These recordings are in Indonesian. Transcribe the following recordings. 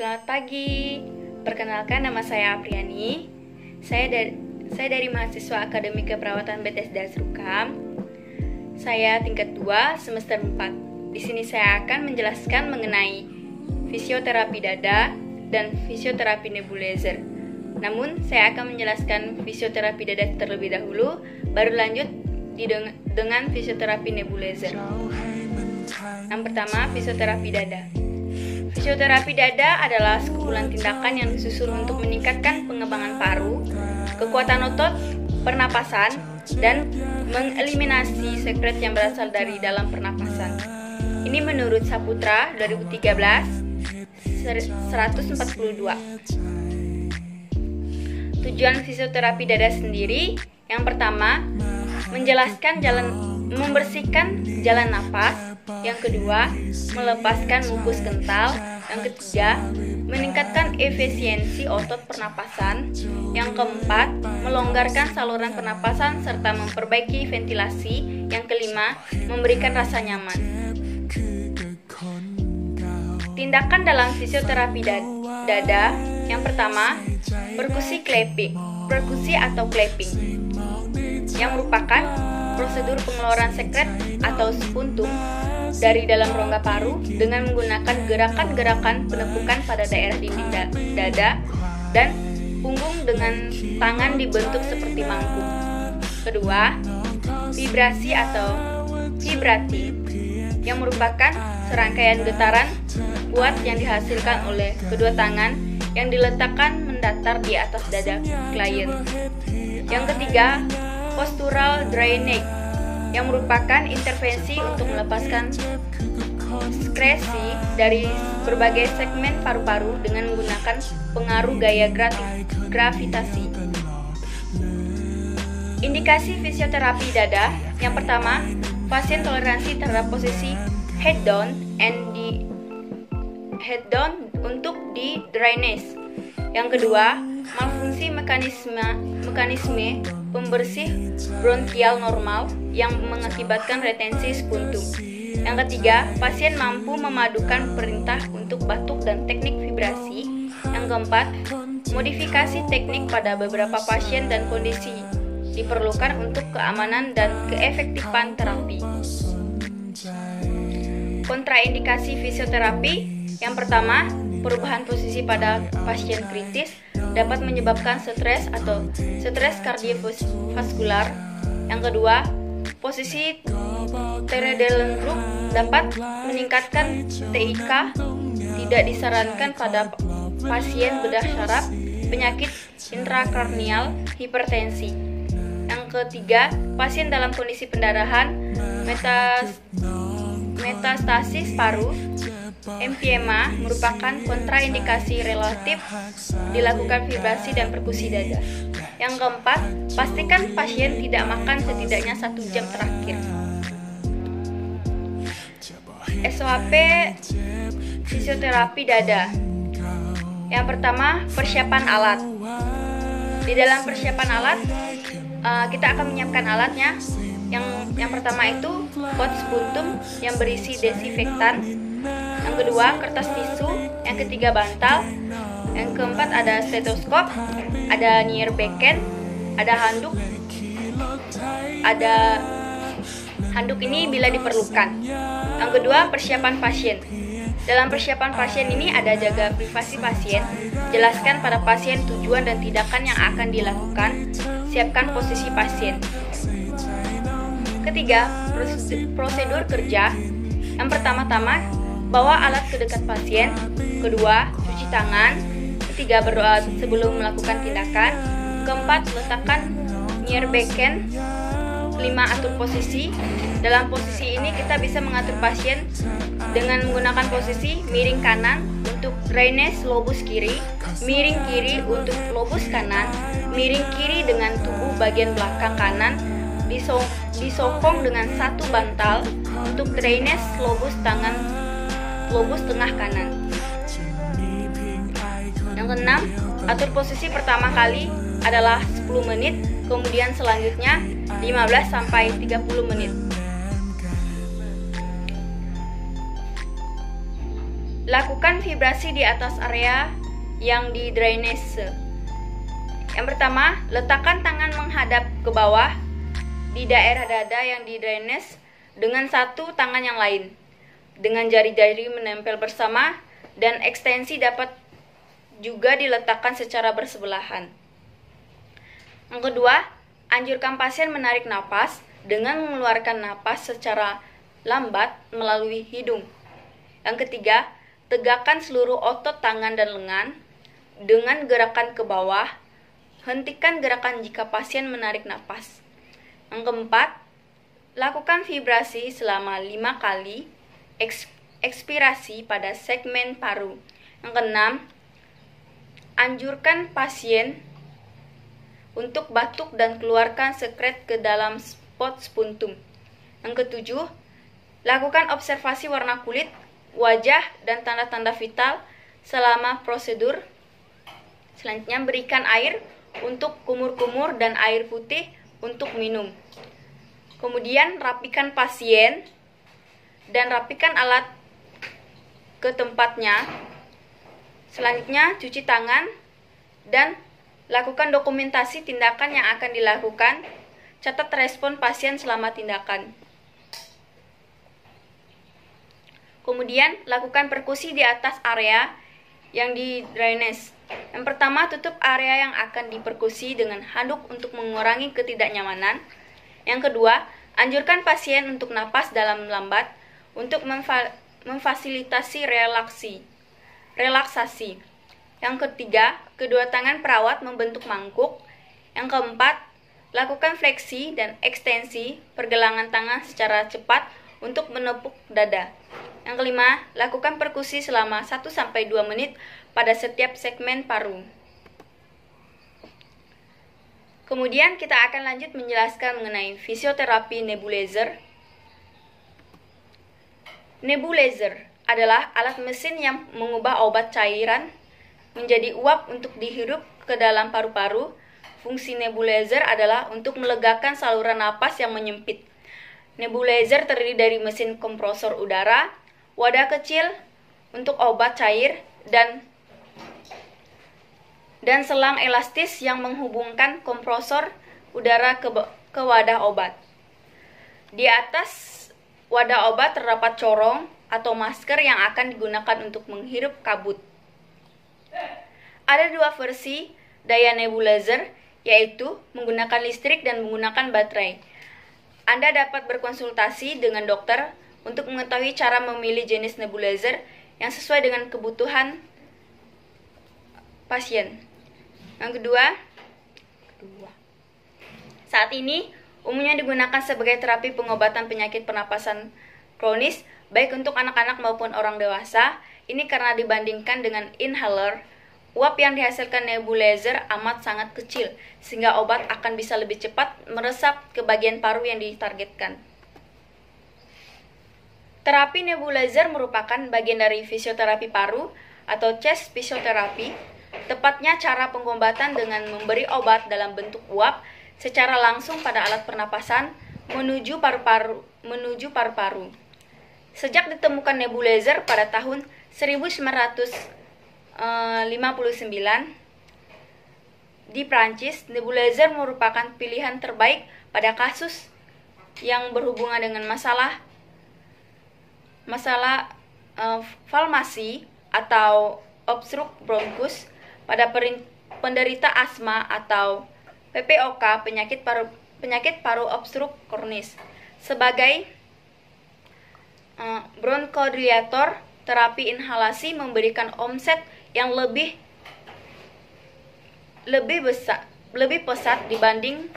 Selamat pagi, perkenalkan nama saya Apriani. Saya dari mahasiswa Akademi Keperawatan BTS Dasrukam. Saya tingkat 2 semester 4. Di sini saya akan menjelaskan mengenai fisioterapi dada dan fisioterapi nebulizer. Namun saya akan menjelaskan fisioterapi dada terlebih dahulu, baru lanjut dengan fisioterapi nebulizer. Yang pertama, fisioterapi dada. Fisioterapi dada adalah sekumpulan tindakan yang disusun untuk meningkatkan pengembangan paru, kekuatan otot, pernapasan, dan mengeliminasi sekret yang berasal dari dalam pernapasan. Ini menurut Saputra 2013 142. Tujuan fisioterapi dada sendiri, yang pertama, membersihkan jalan napas. Yang kedua, melepaskan mukus kental. Yang ketiga, meningkatkan efisiensi otot pernapasan. Yang keempat, melonggarkan saluran pernapasan serta memperbaiki ventilasi. Yang kelima, memberikan rasa nyaman. Tindakan dalam fisioterapi dada. Yang pertama, perkusi atau clapping, yang merupakan prosedur pengeluaran sekret atau spuntum dari dalam rongga paru dengan menggunakan gerakan-gerakan penepukan pada daerah dinding dada dan punggung dengan tangan dibentuk seperti mangkuk. Kedua, vibrasi atau vibrating, yang merupakan serangkaian getaran kuat yang dihasilkan oleh kedua tangan yang diletakkan mendatar di atas dada klien. Yang ketiga, postural drainage, yang merupakan intervensi untuk melepaskan sekresi dari berbagai segmen paru-paru dengan menggunakan pengaruh gaya gravitasi. Indikasi fisioterapi dada. Yang pertama, pasien toleransi terhadap posisi head down untuk di drainase. Yang kedua, malfungsi mekanisme pembersih bronkial normal yang mengakibatkan retensi spuntum. Yang ketiga, pasien mampu memadukan perintah untuk batuk dan teknik vibrasi. Yang keempat, modifikasi teknik pada beberapa pasien dan kondisi diperlukan untuk keamanan dan keefektifan terapi. Kontraindikasi fisioterapi. Yang pertama, perubahan posisi pada pasien kritis dapat menyebabkan stres atau stres kardiovaskular. Yang kedua, posisi Teredellenbruch dapat meningkatkan TIK. Tidak disarankan pada pasien bedah saraf, penyakit intrakranial, hipertensi. Yang ketiga, pasien dalam kondisi pendarahan, metastasis paru, emphysema merupakan kontraindikasi relatif dilakukan vibrasi dan perkusi dada. Yang keempat, pastikan pasien tidak makan setidaknya 1 jam terakhir. SOP fisioterapi dada. Yang pertama, persiapan alat. Di dalam persiapan alat, kita akan menyiapkan alatnya. Yang pertama itu pot spuntum yang berisi desinfektan. Yang kedua, kertas tisu. Yang ketiga, bantal. Yang keempat, ada stetoskop, ada nierbekken, ada handuk. Ada handuk ini bila diperlukan. Yang kedua, persiapan pasien. Dalam persiapan pasien ini ada jaga privasi pasien, jelaskan pada pasien tujuan dan tindakan yang akan dilakukan, siapkan posisi pasien. Ketiga, prosedur kerja. Yang pertama-tama, bawa alat ke dekat pasien. Kedua, cuci tangan. Ketiga, berdoa sebelum melakukan tindakan. Keempat, letakkan nierbekken. Kelima, atur posisi. Dalam posisi ini kita bisa mengatur pasien dengan menggunakan posisi miring kanan untuk drainase lobus kiri, miring kiri untuk lobus kanan, miring kiri dengan tubuh bagian belakang kanan, disokong dengan satu bantal untuk drainase lobus tengah kanan. Yang keenam, atur posisi pertama kali adalah 10 menit, kemudian selanjutnya 15-30 menit. Lakukan vibrasi di atas area yang di drainase. Yang pertama, letakkan tangan menghadap ke bawah di daerah dada yang di drainase dengan satu tangan yang lain, dengan jari-jari menempel bersama, dan ekstensi dapat juga diletakkan secara bersebelahan. Yang kedua, anjurkan pasien menarik napas dengan mengeluarkan napas secara lambat melalui hidung. Yang ketiga, tegakkan seluruh otot tangan dan lengan dengan gerakan ke bawah. Hentikan gerakan jika pasien menarik napas. Yang keempat, lakukan vibrasi selama 5 kali ekspirasi pada segmen paru. Yang keenam, anjurkan pasien untuk batuk dan keluarkan sekret ke dalam spot spuntum. Yang ketujuh, lakukan observasi warna kulit, wajah, dan tanda-tanda vital selama prosedur. Selanjutnya, berikan air untuk kumur-kumur dan air putih untuk minum. Kemudian, rapikan pasien dan rapikan alat ke tempatnya. Selanjutnya, cuci tangan dan lakukan dokumentasi tindakan yang akan dilakukan. Catat respon pasien selama tindakan. Kemudian, lakukan perkusi di atas area yang di drainase. Yang pertama, tutup area yang akan diperkusi dengan handuk untuk mengurangi ketidaknyamanan. Yang kedua, anjurkan pasien untuk napas dalam lambat untuk memfasilitasi relaksasi. Yang ketiga, kedua tangan perawat membentuk mangkuk. Yang keempat, lakukan fleksi dan ekstensi pergelangan tangan secara cepat untuk menepuk dada. Yang kelima, lakukan perkusi selama 1-2 menit pada setiap segmen paru. Kemudian kita akan lanjut menjelaskan mengenai fisioterapi nebulizer. Nebulizer adalah alat mesin yang mengubah obat cairan menjadi uap untuk dihirup ke dalam paru-paru. Fungsi nebulizer adalah untuk melegakan saluran napas yang menyempit. Nebulizer terdiri dari mesin kompresor udara, wadah kecil untuk obat cair, dan selang elastis yang menghubungkan kompresor udara ke wadah obat. Di atas wadah obat terdapat corong atau masker yang akan digunakan untuk menghirup kabut. Ada 2 versi daya nebulizer, yaitu menggunakan listrik dan menggunakan baterai. Anda dapat berkonsultasi dengan dokter untuk mengetahui cara memilih jenis nebulizer yang sesuai dengan kebutuhan pasien. Yang kedua, saat ini umumnya digunakan sebagai terapi pengobatan penyakit pernapasan kronis, baik untuk anak-anak maupun orang dewasa. Ini karena dibandingkan dengan inhaler, uap yang dihasilkan nebulizer amat sangat kecil, sehingga obat akan bisa lebih cepat meresap ke bagian paru yang ditargetkan. Terapi nebulizer merupakan bagian dari fisioterapi paru atau chest physiotherapy. Tepatnya cara pengobatan dengan memberi obat dalam bentuk uap secara langsung pada alat pernapasan menuju paru-paru. Sejak ditemukan nebulizer pada tahun 1959 di Prancis, nebulizer merupakan pilihan terbaik pada kasus yang berhubungan dengan masalah valmasi atau obstruk bronkus pada penderita asma atau PPOK, penyakit paru obstruk kronis. Sebagai bronchodilator, terapi inhalasi memberikan omset yang lebih pesat dibanding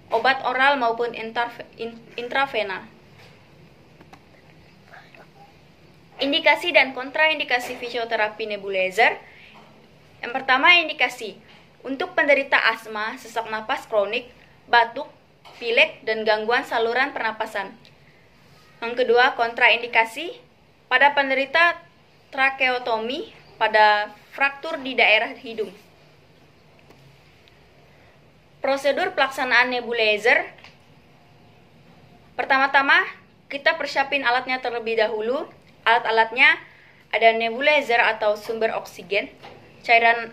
obat oral maupun intravena. Indikasi dan kontraindikasi fisioterapi nebulizer. Yang pertama, indikasi untuk penderita asma, sesak napas kronik, batuk, pilek, dan gangguan saluran pernapasan. Yang kedua, kontraindikasi pada penderita trakeotomi pada fraktur di daerah hidung. Prosedur pelaksanaan nebulizer. Pertama-tama, kita persiapin alatnya terlebih dahulu. Alat-alatnya ada nebulizer atau sumber oksigen, cairan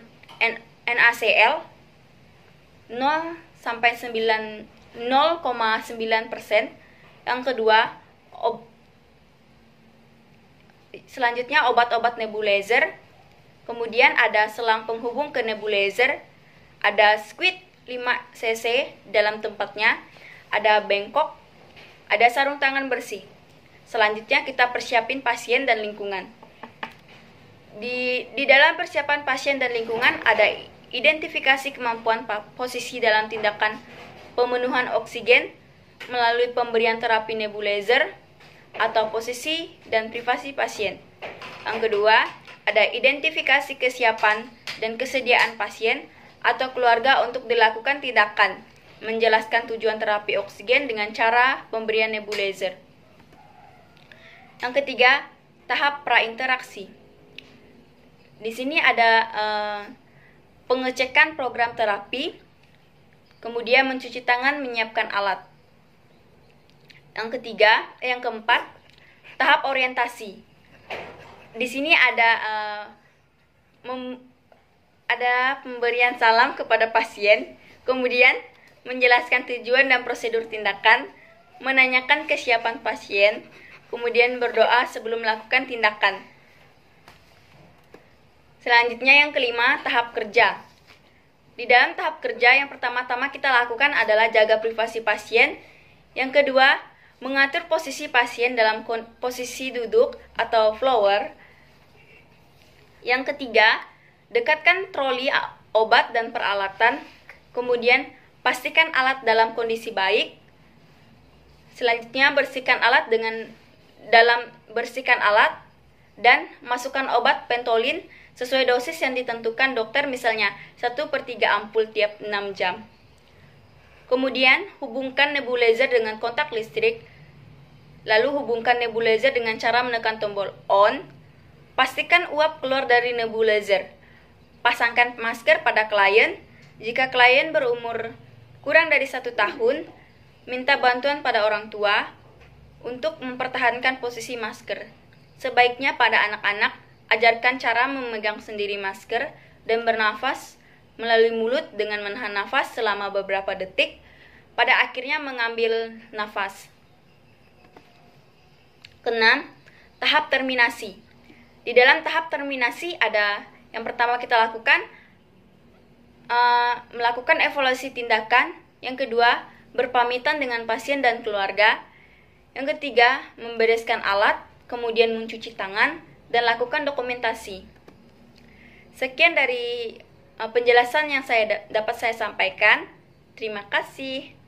NaCl 0 sampai 0,9%. Yang kedua, selanjutnya obat-obat nebulizer. Kemudian ada selang penghubung ke nebulizer, ada squid 5 cc dalam tempatnya, ada bengkok, ada sarung tangan bersih. Selanjutnya kita persiapin pasien dan lingkungan. Di dalam persiapan pasien dan lingkungan ada identifikasi kemampuan posisi dalam tindakan pemenuhan oksigen melalui pemberian terapi nebulizer atau posisi dan privasi pasien. Yang kedua, ada identifikasi kesiapan dan kesediaan pasien atau keluarga untuk dilakukan tindakan, menjelaskan tujuan terapi oksigen dengan cara pemberian nebulizer. Yang ketiga, tahap prainteraksi. Di sini ada pengecekan program terapi, kemudian mencuci tangan, menyiapkan alat. Yang keempat, tahap orientasi. Di sini ada pemberian salam kepada pasien, kemudian menjelaskan tujuan dan prosedur tindakan, menanyakan kesiapan pasien, kemudian berdoa sebelum melakukan tindakan. Selanjutnya yang kelima, tahap kerja. Di dalam tahap kerja yang pertama-tama kita lakukan adalah jaga privasi pasien. Yang kedua, mengatur posisi pasien dalam posisi duduk atau flower. Yang ketiga, dekatkan troli obat dan peralatan. Kemudian pastikan alat dalam kondisi baik. Selanjutnya bersihkan alat dan masukkan obat Ventolin sesuai dosis yang ditentukan dokter, misalnya 1/3 ampul tiap 6 jam. Kemudian hubungkan nebulizer dengan kontak listrik. Lalu hubungkan nebulizer dengan cara menekan tombol on. Pastikan uap keluar dari nebulizer. Pasangkan masker pada klien. Jika klien berumur kurang dari 1 tahun, minta bantuan pada orang tua untuk mempertahankan posisi masker. Sebaiknya pada anak-anak, ajarkan cara memegang sendiri masker dan bernafas melalui mulut dengan menahan nafas selama beberapa detik, pada akhirnya mengambil nafas. Keenam, tahap terminasi. Di dalam tahap terminasi ada yang pertama kita lakukan, melakukan evaluasi tindakan. Yang kedua, berpamitan dengan pasien dan keluarga. Yang ketiga, membereskan alat, kemudian mencuci tangan, dan lakukan dokumentasi. Sekian dari penjelasan yang dapat saya sampaikan. Terima kasih.